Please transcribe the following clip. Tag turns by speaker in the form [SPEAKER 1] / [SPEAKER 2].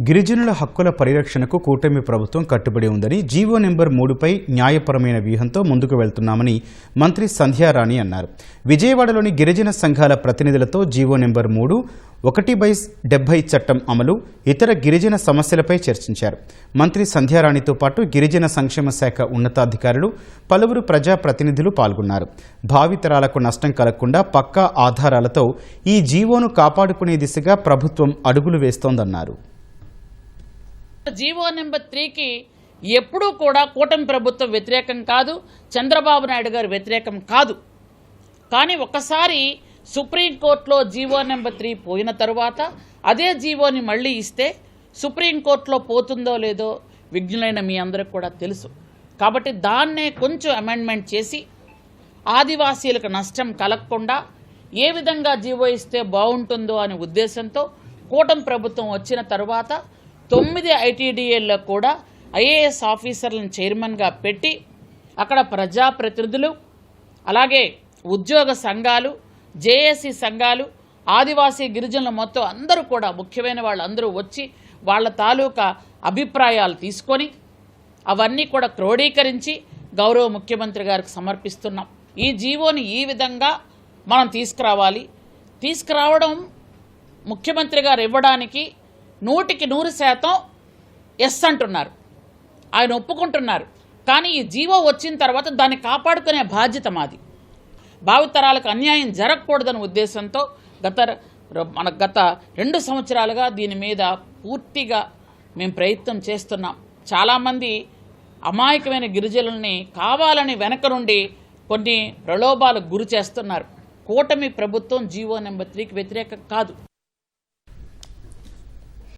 [SPEAKER 1] గిరిజనుల హక్కుల పరిరక్షణకు కూటమి ప్రభుత్వం కట్టుబడి ఉందని జీవో నెంబర్ 3పై న్యాయపరమైన వ్యూహంతో ముందుకు వెళ్తున్నామని మంత్రి సంధ్యారాణి అన్నారు. విజయవాడలోని గిరిజన సంఘాల ప్రతినిధులతో జీవో నెంబర్ 3 1/70 చట్టం అమలు, ఇతర గిరిజన సమస్యలపై చర్చించారు. మంత్రి సంధ్యారాణితో పాటు గిరిజన సంక్షేమ శాఖ ఉన్నతాధికారులు, పలువురు ప్రజాప్రతినిధులు పాల్గొన్నారు. భావితరాలకు నష్టం కలగకుండా పక్కా ఆధారాలతో ఈ జీవోను కాపాడుకునే దిశగా ప్రభుత్వం అడుగులు వేస్తోందన్నారు.
[SPEAKER 2] జీవో నెంబర్ 3కి ఎప్పుడూ కూడా కూటమి ప్రభుత్వం వ్యతిరేకం కాదు, చంద్రబాబు నాయుడు గారు వ్యతిరేకం కాదు. కానీ ఒక్కసారి సుప్రీంకోర్టులో జీవో నెంబర్ 3 పోయిన తరువాత అదే జీవోని మళ్ళీ ఇస్తే సుప్రీంకోర్టులో పోతుందో లేదో విజ్ఞులైన మీ అందరికి కూడా తెలుసు. కాబట్టి దాన్నే కొంచెం అమెండ్మెంట్ చేసి ఆదివాసీలకు నష్టం కలగకుండా ఏ విధంగా జీవో ఇస్తే బాగుంటుందో అనే ఉద్దేశంతో కూటమి ప్రభుత్వం వచ్చిన తర్వాత 9 ఐటీడీఏల్లో కూడా ఐఏఎస్ ఆఫీసర్లను చైర్మన్గా పెట్టి అక్కడ ప్రజాప్రతినిధులు, అలాగే ఉద్యోగ సంఘాలు, జేఏసీ సంఘాలు, ఆదివాసీ గిరిజనులు మొత్తం అందరూ కూడా ముఖ్యమైన వాళ్ళందరూ వచ్చి వాళ్ళ తాలూకా అభిప్రాయాలు తీసుకొని అవన్నీ కూడా క్రోడీకరించి గౌరవ ముఖ్యమంత్రి గారికి సమర్పిస్తున్నాం. ఈ జీవోని ఈ విధంగా మనం తీసుకురావడం ముఖ్యమంత్రి గారు ఇవ్వడానికి 100% ఎస్ అంటున్నారు, ఆయన ఒప్పుకుంటున్నారు. కానీ ఈ జీవో వచ్చిన తర్వాత దాన్ని కాపాడుకునే బాధ్యత మాది. భావితరాలకు అన్యాయం జరగకూడదనే ఉద్దేశంతో గత 2 సంవత్సరాలుగా దీని మీద పూర్తిగా మేము ప్రయత్నం చేస్తున్నాం. చాలామంది అమాయకమైన గిరిజనుల్ని కావాలని వెనక నుండి కొన్ని ప్రలోభాలకు గురి చేస్తున్నారు. కూటమి ప్రభుత్వం జీవో నెంబర్ 3కి వ్యతిరేకం కాదు.